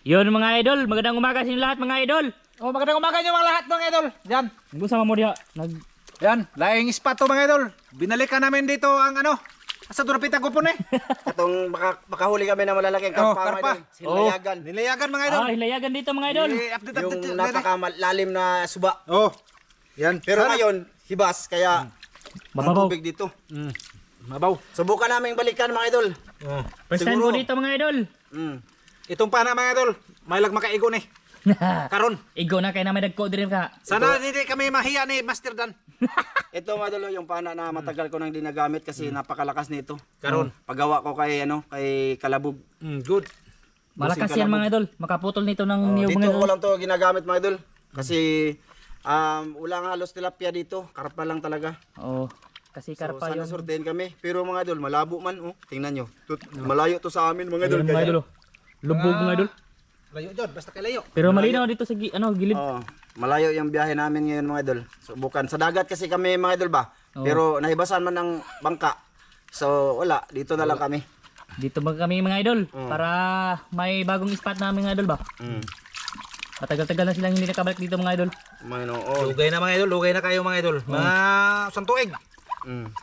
Yun mga idol, magandang umaga sa inyo lahat mga idol. Oh, magandang umaga nyo mga lahat mga idol. Yan. Nung sama mo diha, Yan, laing spot to mga idol. Binalikan namin dito ang ano. Asa durapita ko po eh. Itong makahuli kami na malalaking Oh, karpa. karpa. Nilayagan. Nilayagan mga idol. hilayagan dito mga idol. Yung napakalalim na suba. Oh. Yan. Pero Sana- ngayon, hibas. Kaya ang Mababaw. tubig dito. Mabaw. Subukan namin balikan mga idol. Oh. First time ko dito mga idol. Itong pana mga idol. May lag makaigo ni. Karon. Igo na kay na may dagko diri ka. Sana hindi kami mahiya ni Master Dan. Ito mga idol yung pana na matagal ko nang dinagamit kasi napakalakas nito. Karon. Paggawa ko kay kay Kalabog. Good. Malakas yan mga idol. Makaputol nito ng niyog Dito mga ko idol. lang to ginagamit mga idol. Kasi ulang halos tilapia dito. Karpa lang talaga. Oh, kasi karpa Sana yung sortein kami. Pero mga idol, malabo man. Oh. Tingnan nyo. Malayo to sa amin mga idol. Ayun, mga idol. Lubog mga idol. Layo dyan. Basta kay layo. Pero malinaw dito sa gilid. Oo. Malayo yung biyahe namin ngayon mga idol. Subukan. Sa dagat kasi kami mga idol ba? Oo. Pero nahibasan man ng bangka. So wala, dito na lang kami. Dito ba kami mga idol para may bagong spot namin mga idol ba? Matagal-tagal na silang hindi nakabalik dito mga idol. Manood. Lugay na mga idol. Lugay na kayo mga idol. Mga santuig.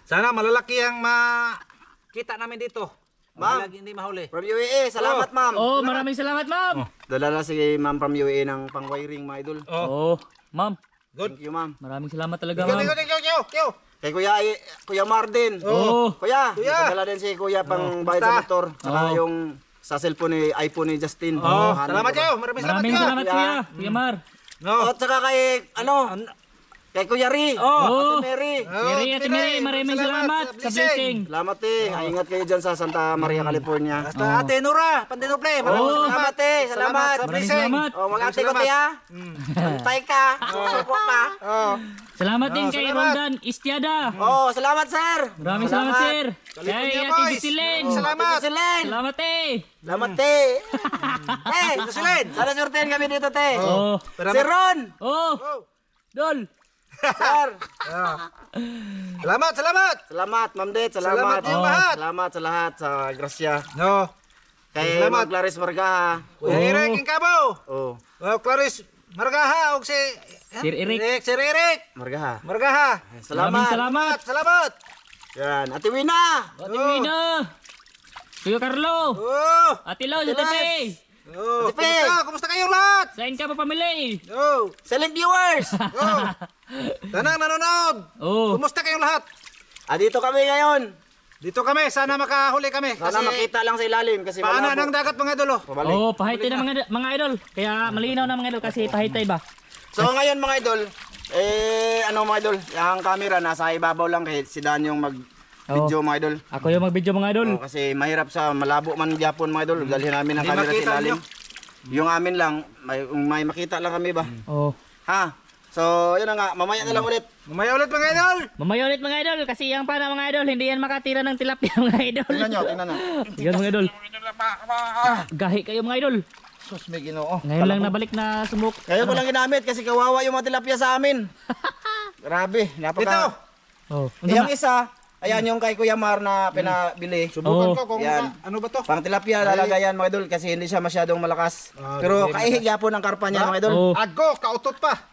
Sana malalaki ang makita namin dito. Ma'am. Malalaki hindi mahuli. From UAE, salamat ma'am. Oh, maraming salamat ma'am. Dala na si ma'am from UAE ng pang-wiring mga idol. Oh, ma'am. Good. Thank you ma'am. Maraming salamat talaga Kyo, ma'am. kyo. Kay Kuya Martin. Oh, Kuya, Kuya. dala din si Kuya pang bayad sa motor. Saka yung sa cellphone ni iPhone ni Justin. Oh, Hanap salamat ko. kayo. Maraming salamat maraming kayo. salamat kuya. Kuya Mar. No. At saka kay kay Kuya Ri. Oh. Ate Mary. Ate Mary, maraming salamat sa blessing. Salamat Ingat kayo dyan sa Santa Maria, California. Basta Ate Nora, Pandinople. Maraming Oh. salamat. Salamat Salamat. sa Maraming blessing. salamat. Oh, mag-ate ko Salamat. tiya. Antay ka. Susuko ka. Oh. Salamat din kay salamat. Roldan Istiada. Oh, salamat sir. Maraming salamat sir. Kay California Ate boys. Gisilin. Salamat. Silen. Salamat eh. Salamat Silen. Sana surtein kami dito te. Oh. Si Ron. Oh. Oh. Dol. Sir. Salamat, salamat. Salamat Ma'am Det. Salamat Salamat. din lahat. Salamat sa lahat sa grasya. No. Kay Salamat. Clarice Margaha. Kuya Eric Incabaw. Oh, Oh, Clarice Margaha og si Sir Eric. Sir Eric Margaha. Margaha. Maraming Salamat. salamat. Salamat. Yan, Ate Wina. Ate Mina. Kuya Carlo. Oh. Ate Lau, Ate Pe. Oh, Ate Pe. kumusta kayong lahat? Sain ka pa pamili. Oh. Select viewers. Oh. Tanang nanonood. Oh. Kumusta kayong lahat? Dito kami ngayon. Dito kami, sana makahuli kami. Sana makita lang sa ilalim kasi Paana ng malabo. dagat mga idolo. Pabalik. Oh, pahitay na mga idol. Kaya malinaw na mga idol kasi pahitay ba? So ngayon mga idol, mga idol, yung camera nasa ibabaw lang kay si Dan yung mag-video mga idol. Ako yung mag-video mga idol. Oh, kasi mahirap sa malabo man Japon mga idol, dalhin namin ang Hindi camera sa makita ilalim. Yung amin lang, may makita lang kami ba? Oh. Ha? So, yun na nga, mamaya na lang ulit. Mamaya ulit mga idol. Mamaya ulit mga idol kasi yung pana mga idol hindi yan makatira ng tilapia mga idol. Tingnan nyo. Yan mga idol. Gahi kayo mga idol. Sus, may ginoo. Ngayon lang nabalik na sumuk. Ngayon ko lang ginamit kasi kawawa yung mga tilapia sa amin. Grabe, Dito. napaka... Oh. Yung isa, ayan yung kay Kuya Mar na pinabili. Subukan Oh. ko kung Yan. ano ba to. Pang tilapia lalagayan mga idol kasi hindi siya masyadong malakas. Pero kaihig yapon ang karpa niya mga idol. Oh. Ago, kautot pa.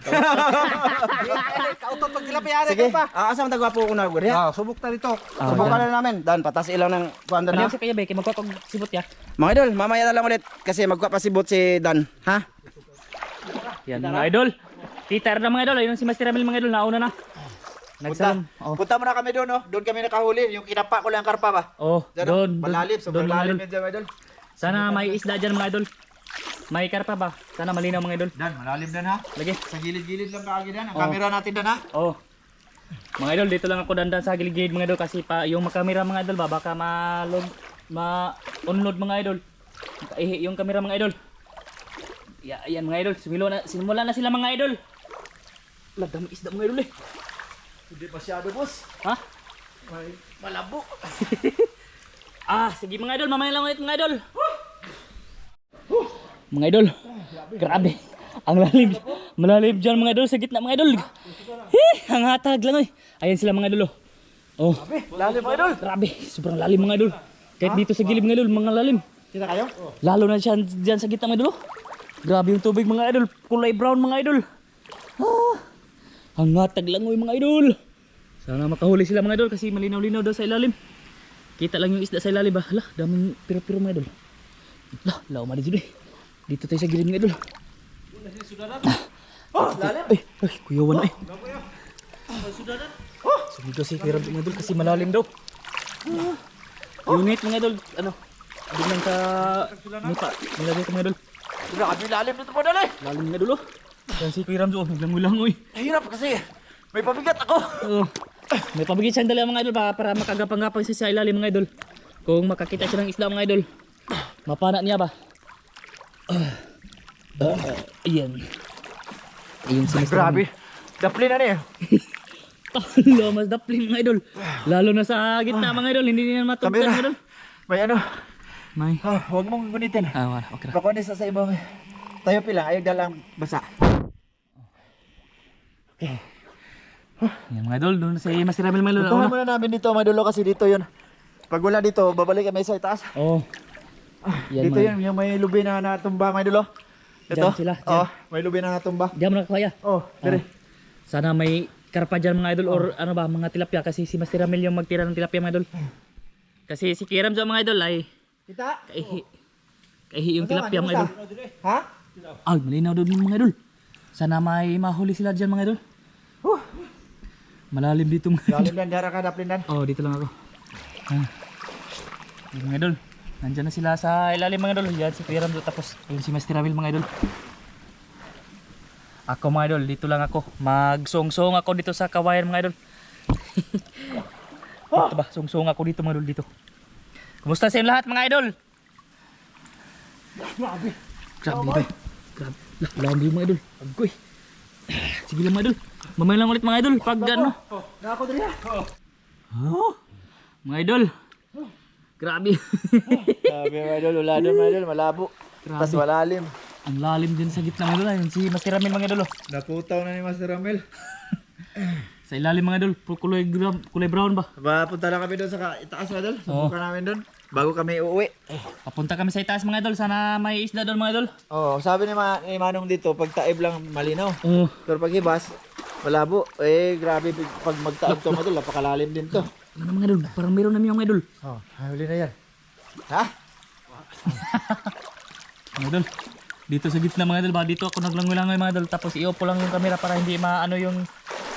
Kautot pag tilapia Sige, pa. asam tagwapo ko na guri. Subok na dito. Subukan na namin. Dan, patas ilang ng kuwan Dan Ano ha. si Kuya Beke magkakog sibot ya. Mga idol, mamaya na lang ulit kasi magpapasibot si Dan. Ha? Yan mga idol. Kita na mga idol, ayun si Master Ramil mga idol nauna na. Nagsalam. Oh. Punta muna kami doon, no? Doon kami nakahuli. Yung kinapa ko lang ang karpa ba? Oh, Diyan, doon. malalim, sobrang mga lalim idol. yan dyan, mga idol. Sana may isda dyan mga idol. May karpa ba? Sana malinaw mga idol. Dan, malalim Dan ha? Lagi. Sa gilid-gilid lang kaagi Dan. Ang Oh. camera natin Dan ha? Oh. Mga idol, dito lang ako dandan sa gilid mga idol kasi pa yung kamera mga idol ba baka ma-unload mga idol. Makaihi yung kamera mga idol. Yan mga idol, simula na sila mga idol. Lagdang isda mga idol eh. Hindi masyado boss. Ha? Malabo. Sige mga idol, mamaya lang ulit mga idol. Mga idol, grabe. Ang malalim dyan mga idol sa gitna mga idol. Ang hatag lang oy. Ayan sila mga idol. Oh. Lalim mga idol. Grabe, sobrang lalim mga idol. Kahit dito sa gilid mga idol, mga lalim. Kita kayo? Lalo na dyan sa gitna mga idol. Grabe yung tubig mga idol. Kulay brown mga idol. Ah, ang ngatag langoy mga idol. Sana makahuli sila mga idol kasi malinaw-linaw daw sa ilalim. Kita lang yung isda sa ilalim ba. Hala, daming piro-piro mga idol. Lah, lao mali dito eh. Dito tayo sa gilid mga idol. Lalim. Ay, kuyawan na eh. Sumigaw si Kuya Rambo mga idol kasi malalim daw. Unit mga idol, ano? Biglang sa nipa, nilagay ko mga idol. Grabe lalim dito mo dali. Lalim mga idol oh. Yan si Kuya Rambo, naglangoy-langoy. Hirap kasi. May pabigat ako. Oo. May pabigit siyang dala mga idol para makagapang-gapang siya sa ilalim mga idol. Kung makakita siya ng isda mga idol, mapana niya ba? Ayan. Ayun si Mr. Grabe. Dapli na niya. Talo, mas daplin mga idol. Lalo na sa gitna mga idol, hindi niya matugtan Kamera. mga idol. May ano. May. Huwag mong gunitin. Wala, okay na. Pakuha sa ibang. Tayo pila. Ayaw dalang basa. Yan mga idol, doon sa Master Ramil mga idol. Tungan muna namin dito mga dulo kasi dito yun. Pag wala dito, babalik kami sa itaas. Oo. Yan, Dito yun, yung may lubi na natumba mga dulo. Ito. Diyan sila, diyan. Oh, may lubi na natumba. Diyan mo nakakaya. Oh, dire. Sana may karpa dyan mga idol or ano ba, mga tilapia kasi si Master Ramil yung magtira ng tilapia mga idol. Kasi si Kiram sa mga idol ay Kita. kaihi yung tilapia mga idol. Ha? Ay, malinaw doon yung mga idol. Sana may mahuli sila dyan mga idol. Malalim dito mga idol. Lalim dan, dara ka daplin dan. Oh, dito lang ako. Yung mga idol. Nandyan na sila sa ilalim mga idol. Yan si Kuya Rambo tapos ayun si Master Ramil mga idol. Ako mga idol, dito lang ako. Magsong-song ako dito sa kawayan mga idol. Dito ba? Song-song ako dito mga idol dito. Kumusta sa inyo lahat mga idol? Grabe. Grabe ba? Grabe. Lalim mga idol. Agoy. Sige lang mga idol. Mamaya lang ulit mga idol. Pag ano. Na ako dire. Mga idol. Grabe. Grabe mga idol, wala doon mga idol, malabo. Grabe. Tapos malalim. Ang lalim din sa gitna mga idol. Ayun si Master Ramil mga idol. Naputaw na ni Master Ramel. Sa ilalim mga idol. Kulay brown ba? Papunta na kami doon sa itaas mga idol. Oo. Subukan namin doon. Bago kami uuwi. Papunta kami sa itaas mga idol. Sana may isda doon mga idol. Oh, sabi ni, ni Manong dito, pag taib lang malinaw. Oo. Pero pag ibas, malabo. Eh, grabe pag magtaib to mga idol, napakalalim din to. Ano mga idol? Parang meron na yung mga idol. Oh, huli na yan. Ha? Mga idol. Dito sa gitna mga idol ba? Dito ako naglangoy-langoy mga idol. Tapos i-off lang yung camera para hindi maano yung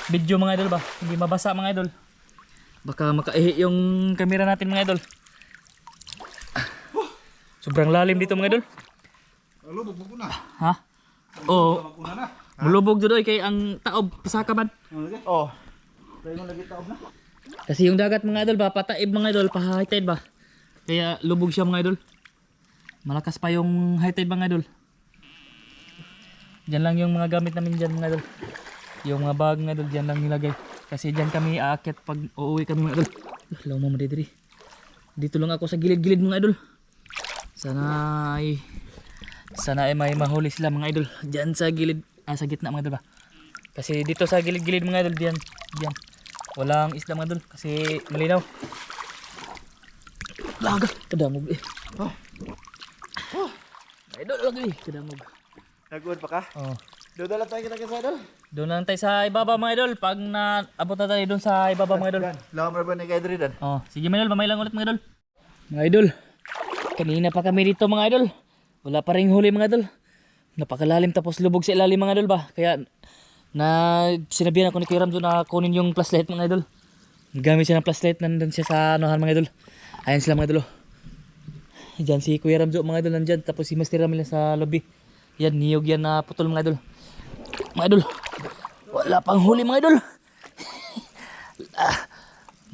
video mga idol ba? Hindi mabasa mga idol. Baka makaihi yung camera natin mga idol. Sobrang lalim dito mga idol. Lubog mo na. Ha? Oo. Una na. Mulubog doon kay ang taob pasaka man. Oh. Tayo mo lagi taob na. Kasi yung dagat mga idol ba, pataib mga idol, pa-high tide ba? Kaya lubog siya mga idol. Malakas pa yung high tide mga idol. Diyan lang yung mga gamit namin dyan mga idol. Yung mga bag mga idol, dyan lang nilagay. Kasi dyan kami aakyat pag uuwi kami mga idol. Law mo madidiri. Dito lang ako sa gilid-gilid mga idol. Sana ay may mahuli sila mga idol. Diyan sa gilid, sa gitna mga idol ba? Kasi dito sa gilid-gilid mga idol, diyan. Walang isda mga idol kasi malinaw. Laga, kadamog eh. Idol lagi, kadamog. Nag-uod pa ka? Oh. Doon na lang tayo kita sa idol. Doon lang tayo sa ibaba mga idol. Pag naabot na tayo doon sa ibaba mga idol. Lawa mo ba ni kay Dre dan? Oh, sige mga idol, mamay lang ulit mga idol. Mga idol, kanina pa kami dito mga idol. Wala pa ring huli mga idol. Napakalalim tapos lubog sa ilalim mga idol ba? Kaya sinabihan ako ni Kuya Ramzo na kunin yung flashlight mga idol. Gamit siya ng flashlight, nandun siya sa anuhan mga idol. Ayan sila mga idol. Diyan si Kuya Ramzo mga idol nandyan. Tapos si Master Ramil sa lobby. Yan, niyog yan na putol mga idol. Mga idol, wala pang huli mga idol.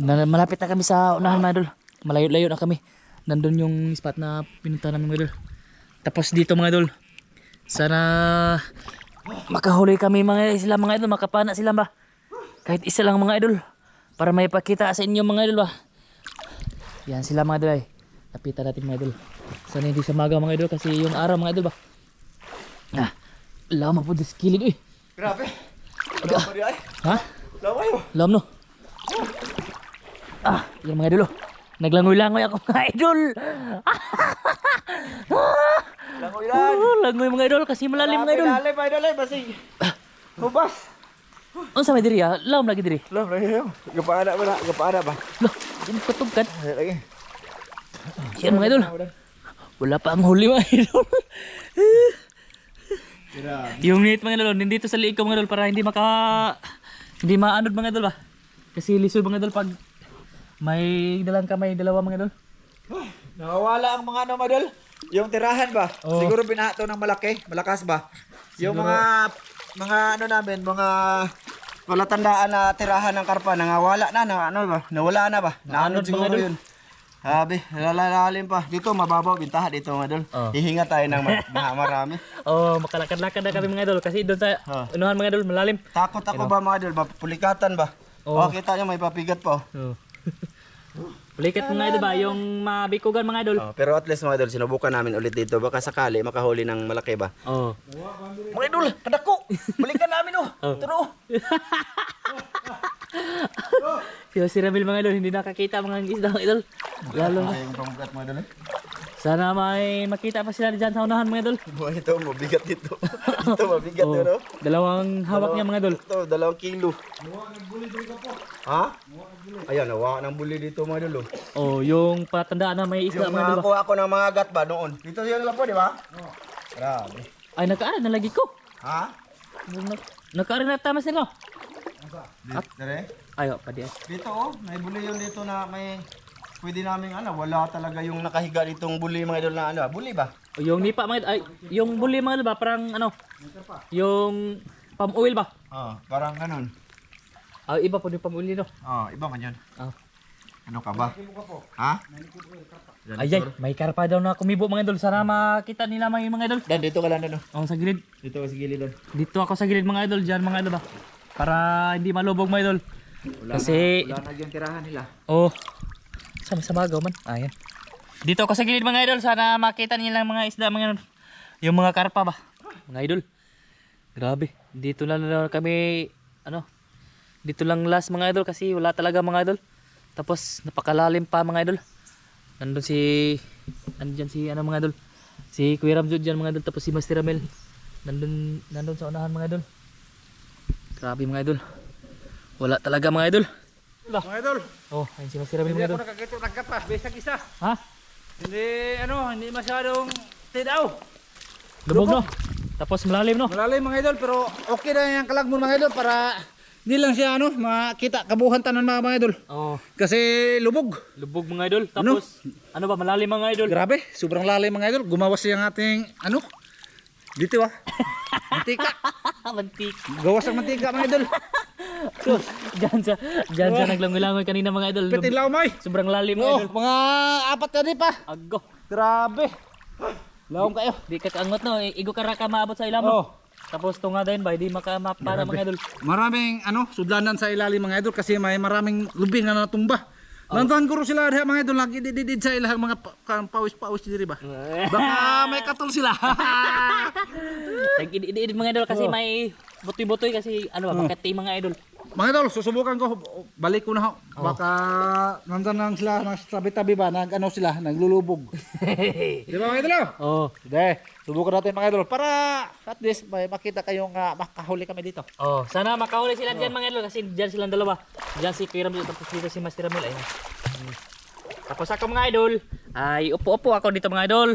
Malapit na kami sa unahan mga idol. Malayo-layo na kami. Nandun yung spot na pinunta namin mga idol. Tapos dito mga idol, sana makahuli kami mga idol, makapana sila ba? Kahit isa lang mga idol. Para may pakita sa inyo mga idol ba? Yan sila mga idol ay. Lapitan natin mga idol. Sana hindi sa maga mga idol kasi yung araw mga idol ba? Lama po sa kilid eh. Grabe. Lawa mo di ay. Ha? Lawa kayo. Lam no? Yung mga idol oh. Naglangoy-langoy ako mga idol. Langoy lang. Langoy mga idol kasi malalim mga idol. Lalim idol ay basig. Hubas. Unsa may diri ah? Laom lagi diri. Lam lagi yo. Gapaana ba? Loh, ini katugkan. Lagi. Yan mga idol. Wala pa ang huli mga idol. Yung net mga idol, nandito sa liig ko mga idol para hindi maanod mga idol ba. Kasi lisod mga idol pag may dalang kamay dalawa mga idol. Nawawala ang mga ano madol. Yung tirahan ba? Oo. Siguro binato ng malakas ba? Yung mga ano namin, mga palatandaan na tirahan ng karpa nangawala na ano ba? Nawala na ba? Naanod Naanod, siguro mga idol. yun. Sabi, lalalim pa. Dito mababaw bintaha dito madol. Oo. Hihinga tayo ng marami. Oh, makalakad-lakad na kami mga idol kasi doon sa unahan mga idol malalim. Takot ako ba mga idol? Pulikatan ba? Oo. Oh, kita nyo may papigat pa. Oh. Balikat mga idol ba yung mabikugan mga idol. Oh, pero at least mga idol, sinubukan namin ulit dito. Baka sakali makahuli ng malaki ba? Oh. Mga idol, kadako! Balikan namin oh! Turo! Si Ramil mga idol hindi nakakita mga isda mga idol. Lalo na. Yung pamugat mga idol eh. Sana may makita pa sila dyan sa unahan mga idol. Ito, mabigat dito. Ito, mabigat Oh, yun, no? dalawang hawak niya mga idol. Ito, 2 kilo. Ha? Ayan, nawa ng buli dito mga idol. Oh, yung patandaan na may isda Yung mga idol. nakakuha ako ng mga gat ba noon? Dito yun lang po, di ba? Grabe. Ay, nagkaaran, nalagi ko. Ha? Nagkaaran na tamas nila. Dito, Ayo, padi. dito oh, may buli yun dito na may pwede namin ano, wala talaga yung nakahiga ditong buli mga idol na ano, buli ba? Yung nipa mga idol, ay, yung buli mga idol ba, parang ano, yung palm oil ba? Parang ganun. Ah, iba po yung palm oil nito. Iba man yun. Ah. Ano ka ba? Ha? Ay, may karpa daw na kumibo mga idol. Sana makita nila mga idol. Dan, dito ka lang dan. Oh, sa gilid. Dito ka sa gilid dan. Dito ako sa gilid mga idol, diyan mga idol ba. Para hindi malubog mga idol. Kasi Wala na yung tirahan nila. oh, sa bagaw man. Ayan. Dito ako sa gilid mga idol, sana makita nila mga isda mga idol. Yung mga karpa ba, mga idol. Grabe. Dito na kami ano. Dito lang last mga idol kasi wala talaga mga idol. Tapos napakalalim pa mga idol. Nandun andyan si ano mga idol. Si Kuya Ramjud dyan mga idol, tapos si Master Ramel. Nandun sa unahan mga idol. Grabe mga idol. Wala talaga mga idol. Mga idol, Oh, ayun si Master Ramel hindi mga ako idol. nakakita ng karpa. Bisag isa. Ha? Hindi masyadong tidaw. Lubog no? Tapos malalim no? Malalim mga idol, pero okay na yung kalagmon mga idol para hindi lang siya makita kabuhan tanan mga idol. Oh, Kasi lubog. lubog mga idol. Tapos ano ba, malalim mga idol. Grabe, sobrang lalim mga idol. Gumawas siya ng ating dito mantika. Mantik. Gawas ang mantika mga idol. So, diyan sa naglangoy-langoy kanina mga idol. Petilaw may. Sobrang lalim mga Oh, idol. mga 4 na di pa. Ago. Grabe. Lawom kayo. Di ka kaangot no, igo ka ra ka maabot sa ilam. Oh. Tapos tunga din ba, di makamapara mga idol. Maraming sudlanan sa ilalim mga idol kasi may maraming lubing na natumba. Nantuhan ko rin sila diha mga idol, lagi didid sa ilang mga pawis-pawis diri ba. Baka may katol sila. Nag-idid mga idol kasi may butoy-butoy kasi ano ba, makati mga idol. Mga idol, susubukan ko, balik ko na ho. Baka nandan lang sila, tabi-tabi ba, sila, naglulubog. Di ba mga idol? Oh. Hindi, subukan natin mga idol para at least may makita kayong makahuli kami dito. Oh, sana makahuli sila diyan mga idol kasi diyan silang dalawa. Diyan si Kuya Ramil tapos dito si Master Ramil ayun. Tapos ako mga idol, ay upo-upo ako dito mga idol.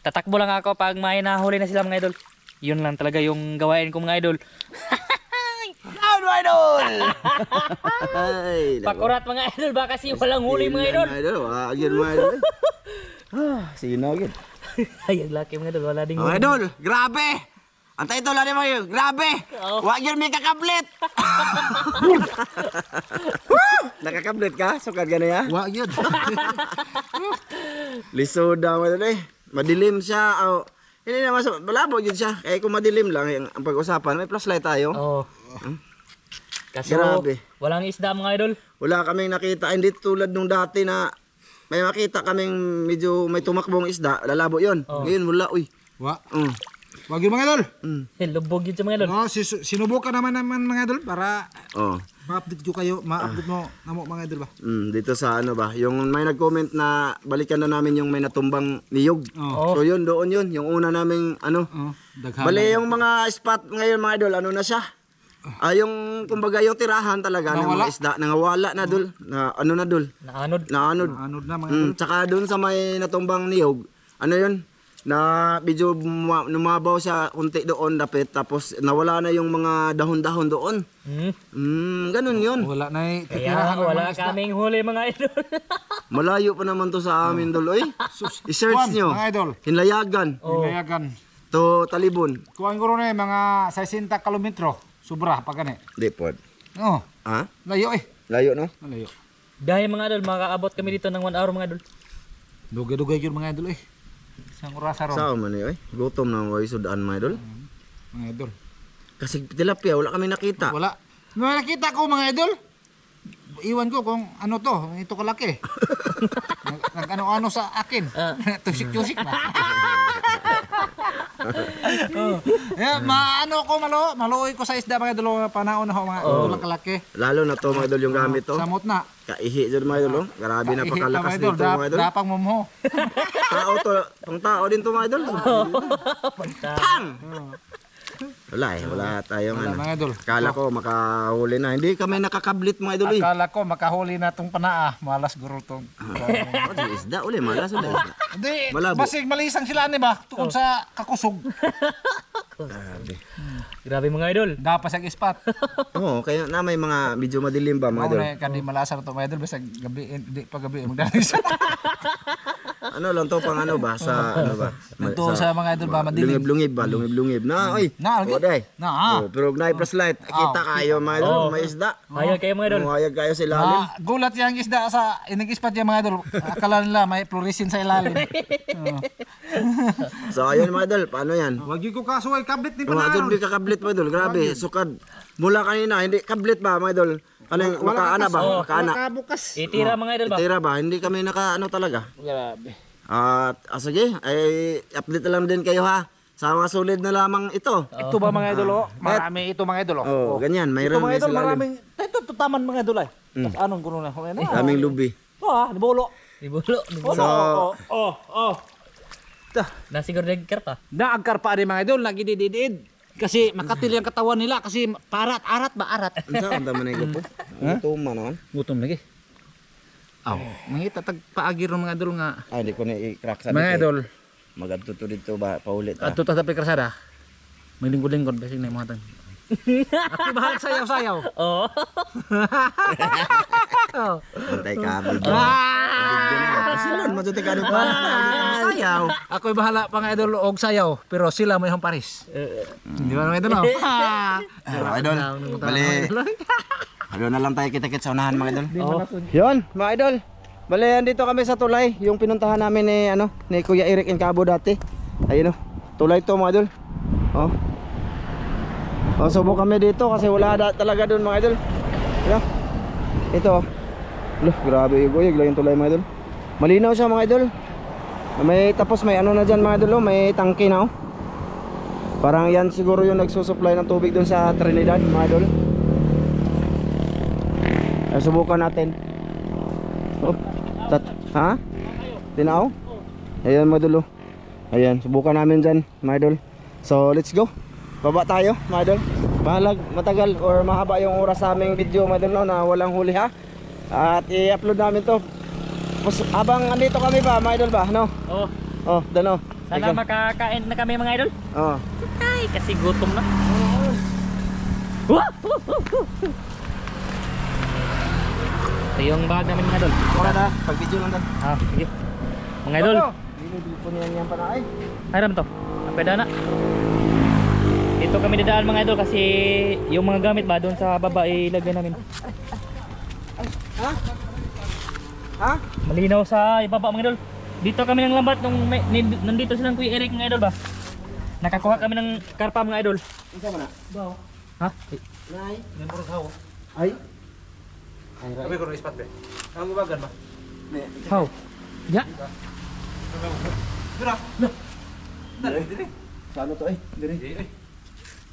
Tatakbo lang ako pag may nahuli na sila mga idol. Yun lang talaga yung gawain ko mga idol. Ano idol? Ay, Pakurat mga idol ba kasi walang huli mga idol. Idol, agyan mga idol. Sino agyan? Ay, ang laki mga idol, wala ding Mga idol, grabe! Ang title lang mo yun, grabe! Oo. Wag yun may kakablit! Nakakablit ka? Sukat ka na ya? Wa yun. Lisoda mo ito eh. Madilim siya. Hindi naman sa malabo yun siya. Kaya kung madilim lang ang pag-usapan, may flashlight tayo. Oh. Kasi Grabe. walang isda mga idol. Wala kaming nakita. Hindi tulad nung dati na may makita kaming medyo may tumakbong isda. Lalabo yun. Ngayon wala. Uy. Wa. Wag yun mga idol. Lubog yun sa mga idol. Sinubukan naman mga idol para Oh. Ma-update ko kayo, ma-update mo namo mga idol ba? Dito sa ano ba, yung may nag-comment na balikan na namin yung may natumbang niyog. So yun, doon yun, yung una naming ano. Daghan. Bali yung mga spot ngayon mga idol, ano na siya? Yung kumbaga yung tirahan talaga ng mga isda, nangawala na dul. Na ano na dul? Naanod. Naanod. Anod na mga idol. Tsaka doon sa may natumbang niyog, ano yun? Na medyo numabaw siya kunti doon dapit tapos nawala na yung mga dahon-dahon doon. Ganun yun. Wala na Kaya titirahan ng wala mga isda. kaming huli mga idol. Malayo pa naman to sa amin dol. Oy, i-search Kuwan, nyo. mga idol. Hinlayagan Hingayagan. to Talibon. Kuwan ko rin mga 60 kilometro. Sobra pa gani. Di po. Oh, Ha? layo eh. Layo no? Layo. Dahil mga idol, makakaabot kami dito ng 1 hour mga idol. Dugay-dugay yun mga idol eh. Isang oras ron. Sao man eh. Gutom na way sudaan mga idol. Mga idol. Kasi tilapia wala kami nakita. Wala. May nakita ko mga idol. Iwan ko kung ano to, ito kalaki. Nag-ano-ano sa akin. Tusik-tusik ba? Maano ko maluoy ko sa isda mga idol panahon na ho mga ito lang kalaki. Lalo na to mga idol yung gamit to. Samot na. Kaihi dyan mga idol. Grabe na pakalakas Ihit na, dito mga idol. Dapang mumho. Tao to, pang tao din to mga idol. Tang! Wala eh, wala tayong Wala ano. mga idol. Akala ko makahuli na. Hindi kami nakakablit mga idol eh. Akala ko makahuli na tong panaa. Malas guro tong. Oh, di isda uli, malas uli. Hindi, Malabo. basig malisang sila ni ba? Tukod sa kakusog. Grabe. Grabe mga idol. Dapat sa spot. Oo, kaya na may mga medyo madilim ba mga Ako idol. na kadi malasar to mga idol basta gabi hindi pa gabi magdalis. Ano lang to pang ano ba sa ano ba? Ito sa mga idol ba madilim. Lungib-lungib ba? Lungib-lungib na. Oy. Na, okay. Oday. Na. Pero gnay plus light. Kita kayo mga idol, may isda. Hayag kayo mga idol. Hayag kayo sa ilalim. Gulat yang isda sa inag-spot yung mga idol. Akala nila may fluorescent sa ilalim. So ayun mga idol, paano yan? Wag ko kaso ay kabit ni Mga idol, di ka kablit mga idol. Grabe, sukad. Mula kanina, hindi kablit ba mga idol? Ano yung makaana ba? Makaana. bukas. Itira mga idol ba? Tira ba? Hindi kami naka ano talaga. Grabe. At sige, ay update na lang din kayo ha. Sa mga solid na lamang ito. Ito ba mga idol? Marami ito mga idol. Oh, ganyan, Ito mayroon mga din idol sila. maraming. Ito taman mga idol ay. Tas anong kuno na? Daming lubi. Nibulo. Dibulo. So, Oh. Nasiguro nagkar pa. Naagkar pa rin mga idol, nagidididid. Kasi makatil yung katawan nila kasi arat ba? unsa ang dama na igupo? Tuma naman. Gutom lagi. Aw, mangita tag paagi ron mga idol nga. Ay, di ko na i-crack sa Mga idol, Magadto to dito ba paulit ah. ato ta sa pikrasada. May lingkod-lingkod basig na yung mga tan. Ako bahal sayaw-sayaw. Oo. Antay ka video. Silon mo jud ka rin pa. Sayaw. Ako'y bahala pa nga idol og sayaw, pero sila may hamparis. Di ba mga idol? No? Idol. Bali. Ano na lang tayo kita-kit sa unahan mga idol. Yun, mga idol. Bali, andito kami sa tulay, yung pinuntahan namin ni ni Kuya Eric Incabo dati. Ayun oh. Tulay to mga idol. Oh. Oh, subo kami dito kasi wala talaga doon mga idol. Ayan. Ito. Loh, grabe yung yung tulay mga idol. Malinaw siya mga idol. May tapos may ano na diyan mga idol, may tangke na oh. Parang yan siguro yung nagsusupply ng tubig doon sa Trinidad mga idol. Ay, subukan natin. Oh. Ha? Tinaw? Ayan mga idol oh. Ayan, subukan namin dyan mga idol. So let's go. Baba tayo mga idol. Bahalag matagal or mahaba yung oras sa aming video mga idol no, na walang huli ha. At i-upload namin to. Tapos habang andito kami ba mga idol ba no? Oo. Oh, dano. Sana makakain na kami mga idol. Oh. Ay, kasi gutom na. Ito yung bag namin mga idol. Wala na, pag video lang dan. Sige. Mga idol. Hindi po niyan yan pa na ay. Hiram to. Pwede na. Dito kami dadaan mga idol kasi yung mga gamit ba doon sa baba ilagay namin. Ha? Ha? Malinaw sa ibaba mga idol. Dito kami ng lambat nung nandito silang Kuya Eric mga idol ba. Nakakuha kami ng karpa mga idol. Isa mo na. Bawo. Ha? Nay. Member kao. Ay. Sabi ko na ispat be. Ang gubagan ba? How? Ya. Dira. Dali. Saan to eh? Diri.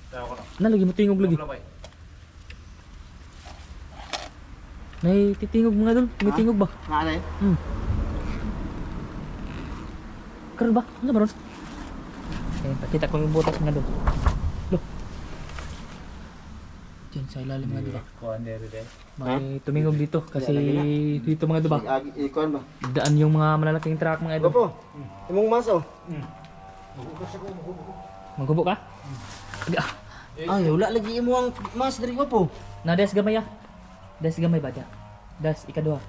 Tawo ko na. Na lagi mo tingog lagi. Labay. May titingog mga idol. Tumitingog ba? Nga na yun. Karon ba? Ano ba ron? Eh, pakita ko yung butas mga idol. Loh. Diyan sa ilalim mga idol ba? May tumingog dito kasi dito mga idol ba? Ikuan ba? Daan yung mga malalaking truck mga idol. Gopo. Imong maso. Maghubo ka? Ay, wala lagi imo ang mas diri gopo. Na des gamay ah. Des gamay ba dia? Das ikaduha.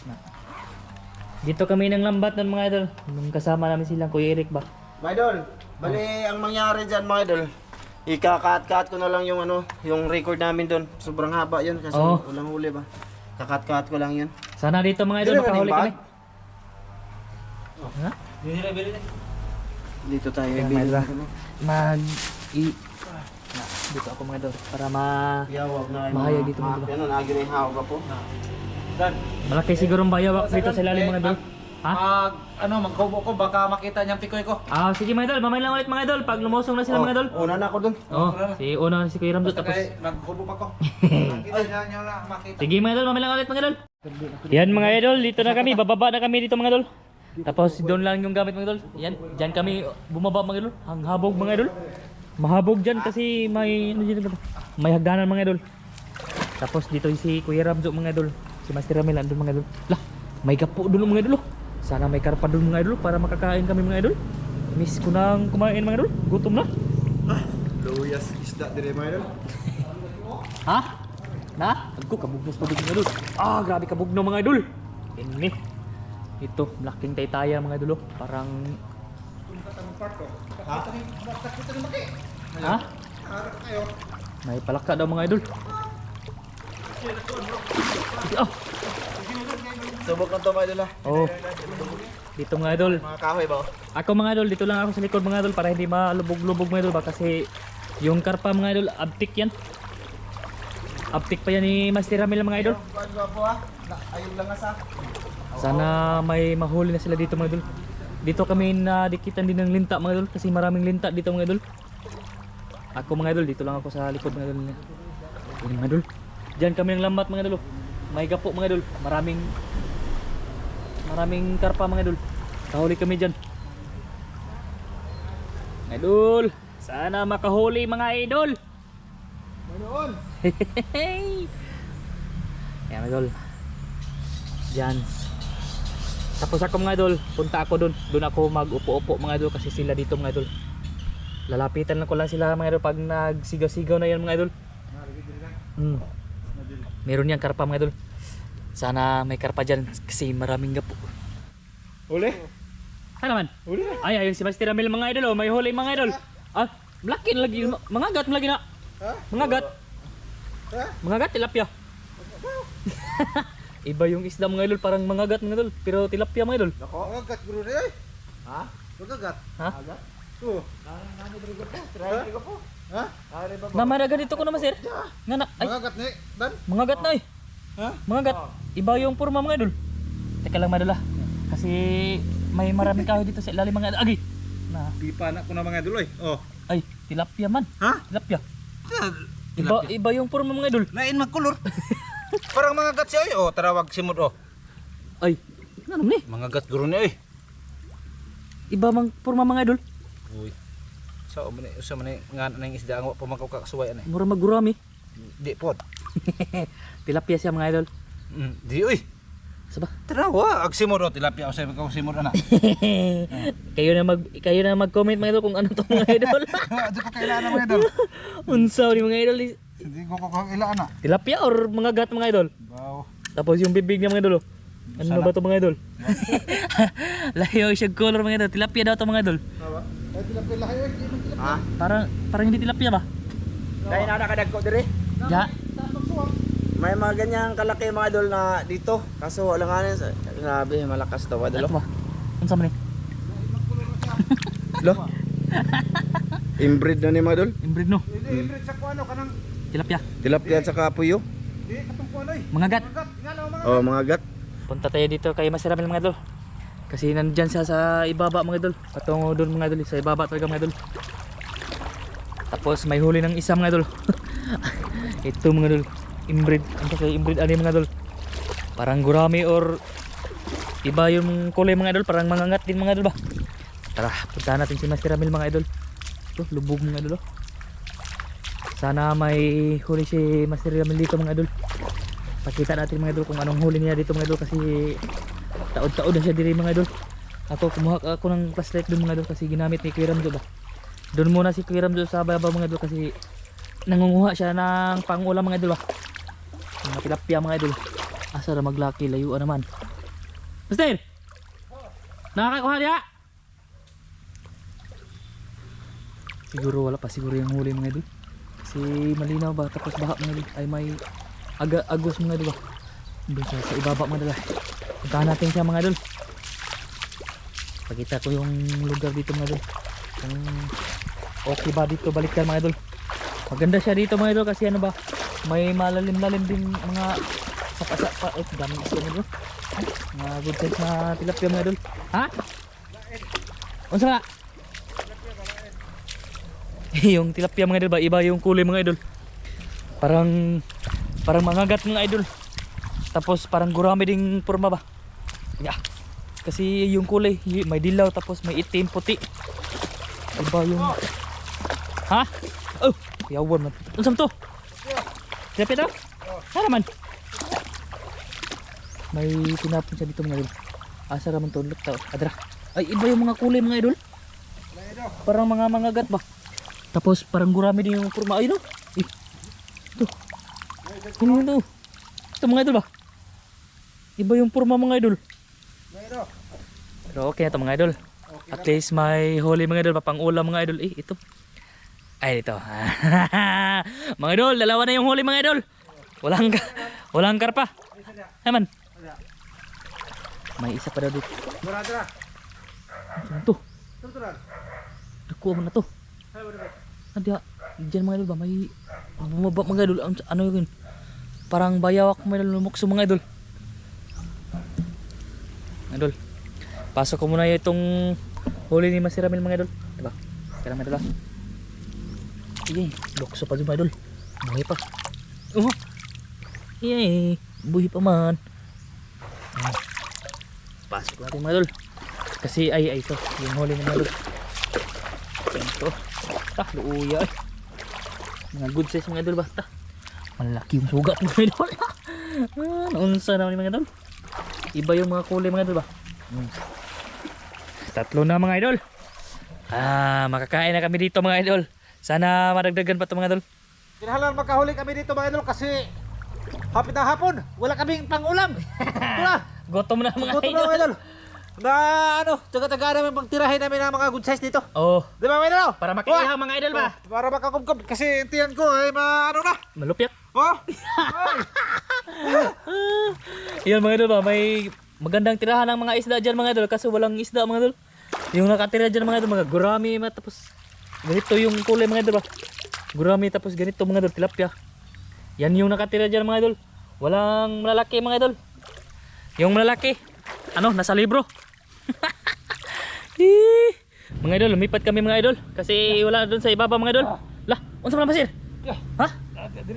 Na. Dito kami ng lambat ng mga idol. Nung kasama namin silang Kuya Eric ba? Mga idol, bali ang mangyari dyan mga idol, ika-cut-cut ko na lang yung ano, yung record namin doon. Sobrang haba yun kasi Oo. walang huli ba. Kakat-cut ko lang yun. Sana dito mga idol Dito na makahuli rin ba? kami. Ha? Dito tayo Kaya ibili. mga idol, mag dito ako mga idol para Yawag na kayo. mahayag dito mga idol. Yan o, naging hawag ka po. Malaki siguro ang bayawak dito sa ilalim mga idol. Ha? Magkubo ko, baka makita niyang pikoy ko. Ah, sige mga idol, mamay lang ulit mga idol pag lumusong na sila mga idol. Una na ako doon. Oh, si una si Kuya Ramzo tapos. Magkubo pa ko. Makita niya na, makita. Sige mga idol, mamay lang ulit mga idol. Yan mga idol, dito na kami, bababa na kami dito mga idol. Tapos doon lang yung gamit mga idol. Yan, diyan kami bumaba mga idol. Ang habog mga idol. Mahabog diyan kasi may ano dito ba? May hagdanan mga idol. Tapos dito si Kuya Ramzo mga idol. Si Master Ramil andun mga idol. Lah, may gapo doon mga idol. Sana may karpa doon mga idol para makakain kami mga idol. Miss ko nang kumain mga idol. Gutom na. Luyas isda dire mga idol. Ha? Na? Agko kabugnos pa mga idol. Ah, grabe kabugno mga idol. Ini. Ito, malaking taytaya mga idol. Parang ha? May palaka daw mga idol. Oh, Subok na to mga idol ah. oh. Dito mga idol. Mga kahoy ba? Ako mga idol, dito lang ako sa likod mga idol para hindi malubog-lubog mga idol ba kasi yung karpa mga idol, abtik yan. Abtik pa yan ni Master Ramil mga idol. Kuan ba po ah? Ayun lang asa. Sana may mahuli na sila dito mga idol. Dito kami nadikitan din ng linta mga idol kasi maraming linta dito mga idol. Ako mga idol, dito lang ako sa likod mga idol. Yan mga idol. Diyan kami ng lambat mga idol. May gapo mga idol. Maraming karpa mga idol. Kahuli kami diyan. Idol, sana makahuli mga idol. Mayroon. Yan idol. Diyan. Tapos ako mga idol, punta ako doon. Doon ako mag-upo-upo mga idol kasi sila dito mga idol. Lalapitan lang ko lang sila mga idol pag nagsigaw-sigaw na yan mga idol. Meron yan karpa mga idol. Sana may karpa dyan kasi maraming gapo. Uli? Ano naman? Uli? Ay, ayun si Master Ramil mga idol. Oh. May huli mga idol. Ah, malaki na lagi. Mga gat lagi na. Ha? Mga gat. Ha? Mga gat, tilapia. Iba yung isda mga idol. Parang mga gat mga idol. Pero tilapia mga idol. Nako. Magagat bro eh. Ha? Magagat. Ha? Agat? Oo. Nani bro ko. Try ko po. Ha? Ari ba? Mamaraga dito ko naman sir. Nga na. Ay, Magagat ni Dan. mga gat na eh. Ha? Mga gat. Iba yung purma mga idol. Teka lang mga idol ah. Kasi may maraming kahoy dito sa ilalim mga idol. Agi! Na. Pipa na ko na mga idol oy. Oh. Ay, tilapia man. Ha? Tilapia. Iba yung purma mga idol. Lain magkulor. Parang mga gat siya oy. Oh, tarawag simod oh. Ay, ano ni? Mga gat guro ni oy. Iba mang purma mga idol. Uy. Sa man nga nang isda ang pamakaw ka kasuway ani. Mura magurami. Di pod. Tilapia siya mga idol. Di oy. Saba. Tarawa ag simod oh tilapia usay ka simod ana. kayo na mag-comment mga idol kung ano to mga idol. Adi ko kailangan mga idol. Unsaw ni mga idol. Hindi ko ilaan na. Tilapia or mga gat mga idol. Wow. Tapos yung bibig niya mga idol. Oh. Ano Sana. ba to mga idol? Layo siya color mga idol. Tilapia daw to mga idol. Ay tilapia lahi oy. Ha? Parang hindi tilapia ba? Dahil na nakadagko dire. Ya. May mga ganyang kalaki mga idol na dito. Kaso wala nga na sabi malakas daw idol. Ano ba? Unsa man ni? Lo. Inbreed na ni mga idol. Inbreed no. Inbreed sa kuano kanang Tilapia. Tilapia sa kapuyo. di katong kuano oy. Mga gat. Gat ngano mga Oh, mga gat. Punta tayo dito kay Master Ramil mga idol. Kasi nandyan siya sa ibaba mga idol. Patungo doon mga idol. Sa ibaba talaga mga idol. Tapos may huli ng isa mga idol. Ito mga idol. inbreed. Ano sa inbreed ani mga idol? Parang gurami or iba yung kulay mga idol, parang mangangat din mga idol ba? Tara, puntahan natin si Master Ramil mga idol. Ito, lubog mga idol. Oh. Sana may huli si Master Ramil dito mga idol. Pakita natin mga idol kung anong huli niya dito mga idol kasi taod-taod na siya diri mga idol. Ako kumuha ako ng flashlight doon mga idol kasi ginamit ni Kuya Ramjo ba. Doon muna si Kuya Ramjo sa baba mga idol kasi nangunguha siya ng pangulam mga idol ba. Mga tilapia mga idol. Asa na maglaki, layuan naman. Master! Nakakakuha niya? Siguro wala pa siguro yung huli mga idol. Kasi malinaw ba tapos baha mga idol ay may agos mga idol ba. Doon sa ibaba mga idol. Puntahan natin siya mga idol. Pakita ko yung lugar dito mga idol. Kung okay ba dito balikan mga idol. Maganda siya dito mga idol kasi ano ba, may malalim-lalim din mga sapa-sapa. Dami isda mga idol. Mga good size na tilapia mga idol. Ha? Unsa nga? Yung tilapia mga idol ba, iba yung kulay mga idol. Parang mangagat mga idol. Tapos parang gurami ding porma ba. Yeah. Kasi yung kulay, may dilaw tapos may itim, puti. Iba yung... Ha? Oh! Yawan man. Unsam to? Siapa to? Ano naman? May tinapon siya dito mga idol. Asa naman to? Look tao. Adra. Ay iba yung mga kulay mga idol. Parang mga mangagat ba? Tapos parang gurami din yung porma. Ay no? Ito. Ano to? Ito mga idol ba? Iba yung porma mga idol. Pero okay na ito mga idol. At least may huli mga idol. Papang ulam mga idol. Ito. Ay dito. Mga idol, dalawa na yung huli mga idol. Walang karpa. Ay man. May isa pa daw dito. Ito. Nakuha mo na to. Diyan mga idol ba? May bumaba mga idol. Ano yun? Parang bayawak mga idol. Lumukso mga idol. Idol. Pasok ko muna itong huli ni Master Ramil mga idol. Diba? Kaya mga idol ba? Sige, lukso pa dun mga idol. Buhay pa. Yay, buhay pa man. Pasok natin mga idol. Kasi ay ito, yung huli ni mga idol. Ito. Luuya eh. Mga good size mga idol ba? Malaki yung sugat mga idol. Naunsa naman mga idol. Iba yung mga kulay mga idol ba? Tatlo na mga idol. Makakain na kami dito mga idol. Sana madagdagan pa ito mga idol. Kinahalan makahuli kami dito mga idol kasi hapit na hapon, wala kaming pang-ulam. Gutom na mga Gutom idol. na mga idol. Na ano, taga-taga namin pagtirahin namin ng mga good size dito. Oh, Di ba mga idol? para makiihang mga idol ba? Para makakumkum kasi tiyan ko ay ano na. Malupit. Oh! Yan mga idol ba, may magandang tirahan ng mga isda dyan mga idol kasi walang isda mga idol. Yung nakatira dyan mga idol, mga gurami tapos ganito yung kulay mga idol ba. Gurami tapos ganito mga idol, tilapia. Yan yung nakatira dyan mga idol. Walang malalaki mga idol. Yung malalaki, nasa libro. Mga idol, lumipat kami mga idol kasi wala doon sa ibaba mga idol. Lah, unsa man pasir? Ha?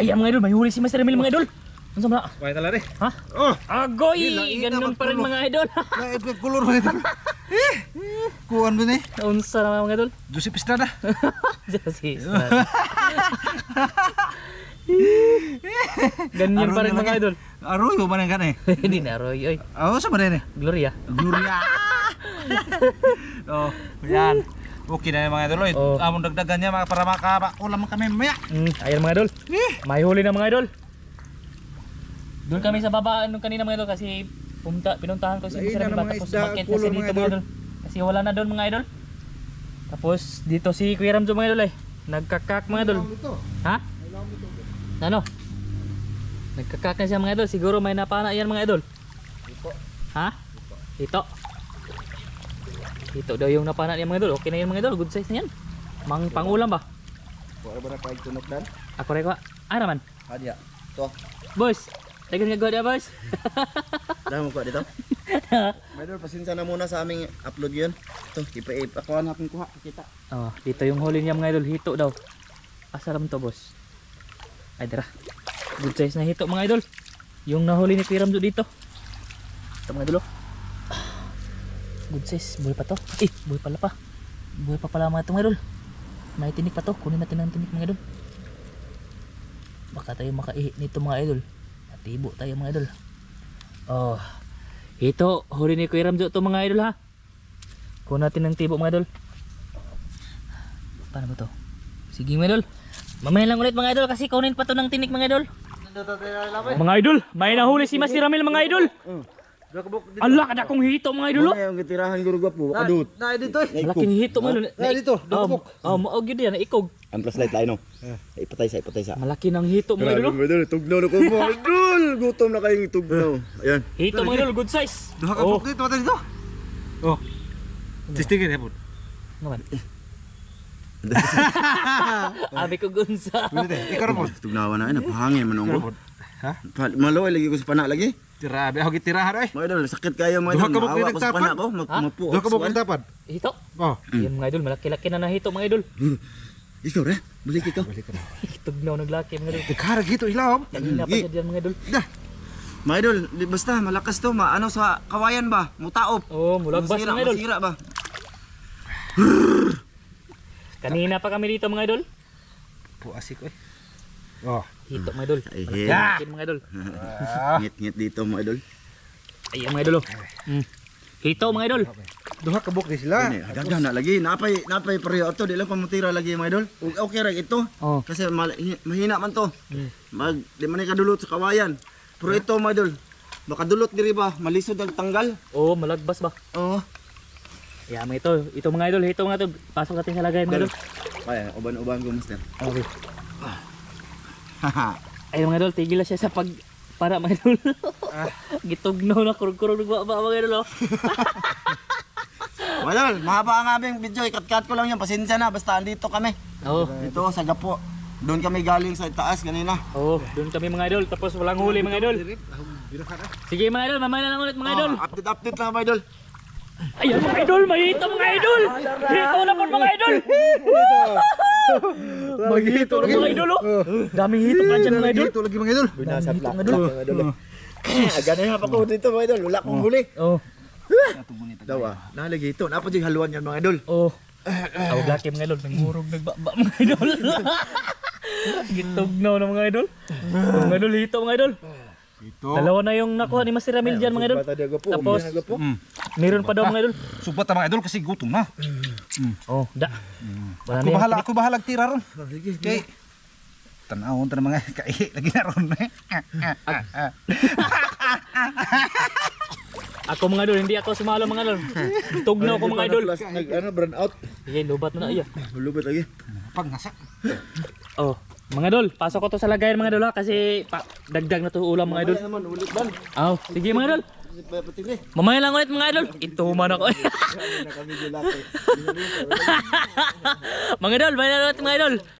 Ayan mga idol, may huli si Master Ramil mga idol. Unsa man? Wala tala rin. Ha? Oh! Agoy, ganun pa rin mga idol. Naipag kulor mga idol. Kuhan ba ni? Unsa na mga idol? Joseph Estrada. Si Estrada. Ganyan pa rin mga idol. Arroyo ba nang kan eh? Hindi na Roy, oy. Oh, sa ba rin eh? Gloria. Gloria. Oh, yan. Okay na yung mga idol. Oh. Among dagdagan niya para makakulam kami mamaya. Ayan mga idol. May huli na mga idol. Doon kami sa baba nung kanina mga idol kasi pinuntahan ko si Master Ramil tapos bakit kasi dito mga idol. Kasi wala na doon mga idol. Tapos dito si Kuya Ramjo mga idol nagkakak mga idol. Ha? Ano? Nagkakak na siya mga idol. Siguro may napana yan mga idol. Ha? Ito. Ito daw yung napana niya mga idol. Okay na yan mga idol. Good size na yan. Pangulam ba? Wala ba na pagtunok dan? Ako rin ko. Naman? Adya. To. Boss. Tagan nga gawin boss. Dahil mo kuha dito. May idol, pasinsa na muna sa aming upload yun. Ito, ipa-akuan akong kuha. Kita. Oh, dito yung huli niya mga idol. Hito daw. Asa naman to boss? Ay dara. Good size na hito mga idol. Yung nahuli ni Kuya Ramzo dito. Ito mga idol. Good size. Buhay pa to. Buhay pala pa. Buhay pa pala mga ito mga idol. May tinik pa to. Kunin natin ang tinik mga idol. Baka tayo makaihi nito mga idol. Matibo tayo mga idol. Oh. Hito. Huli ni Kuya Ramzo ito mga idol ha. Kunin natin ang tibo mga idol. Paano ba to? Sige mga idol. Mamaya lang ulit mga idol kasi kunin pa to ng tinik mga idol. Mga idol, may nahuli si Master Ramil mga idol. Allah kada kong hito mga idol. Yung gitirahan guru gwapo, adut. Na dito eh. Malaking hito mga idol. Na dito, dukabok. Maog yun yan, ikog. Ang flashlight tayo no. Ipatay sa. Malaki ng hito mga idol. Idol, tugnaw na ko mo. Idol, gutom na kayong tugnaw. Ayan. Hito mga idol, good size. Duha ka buk dito, mata dito. Oh. Tistigin ya, Pud. Ngaman. Abi ko gunsa. Ikaw ra, Pud. Tugnawan na, napahangin man mo. Ha? Maloy lagi ko sa pana lagi. Tirabe, ako gitirahan ay. Mga idol, sakit kayo mga Duha idol. ka buk Maawa ko sa nagtapad? pana ko, mapu. Duha ka buk ang tapad. Hito. Oh. Yan mga idol, malaki-laki na hito mga idol. Ikaw re, balik ikaw. Tugnaw naglaki mga idol. Ikarag hito ilaw. Kanina pa siya diyan mga idol. Mga idol, basta malakas to, ano sa kawayan ba? Mutaop. Mulagbas Masira, mga idol. masira ba? Kanina pa kami dito mga idol. Puasik eh. Oh. Hito mga idol. Ay, Malaki mga idol. ngit-ngit dito mga idol. Ayan mga idol. Hito mga idol. Duha ka buk di sila. Daghan na lagi, napay pareho ato, di lang pamutira lagi mga idol. Okay ra ito. Oh. Kasi mahina man to. Di man kadulot sa kawayan. Pero ito mga idol, makadulot diri ba, malisod ang tanggal. Malagbas ba? Oo. Ayan mga ito mga idol, hito mga idol. Pasok natin sa lagay mga idol. Ay, uban-uban ko master. Okay. Ayun mga idol, tigil na siya sa para mga idol. Gitugnaw na kurog-kurog nagbaba mga idol. Mga idol, mahaba ang aming video, ikat-kat ko lang yan, pasensya na, basta andito kami. Dito sa Gapo. Doon kami galing sa taas kanina. Doon kami mga idol, tapos walang huli mga idol. Sige mga idol, mamaya na lang ulit mga idol. Update lang mga idol. Ayan mga idol, may hito mga idol. Hito na po mga idol. Maghito lagi Mga idol daming hito pa dyan mga idol. Hito lagi mga idol. Nasa plak mga idol. Ganun nga pa ko dito mga idol, wala kong huli. Daw nalagi ito, napa dyan haluan yan mga idol. Tawag laki mga idol, nangurog nagbaba mga idol. Gitugnaw na mga idol. Mga idol, hito mga idol. Ito. Dalawa na yung nakuha ni Master Ramil dyan mga idol. Tapos meron pa daw mga idol. Subat ang mga idol kasi gutom na. Wala na yan. Ako bahala tira ron. Okay. Tanawon ta mga kai lagi na ron. Ako mga idol, hindi ako sumalo mga idol. Tugnaw ko mga idol. Burn out. Sige, lubat mo na iya. Lubot lagi. Pag nasa. Mga idol, pasok ko to sa lagayan mga idol ha, kasi dagdag na to ulam mga idol. Naman ulit ban. Sige mga idol. Mamaya lang ulit mga idol. Ituman ako. Mga idol, mamaya lang ulit mga idol.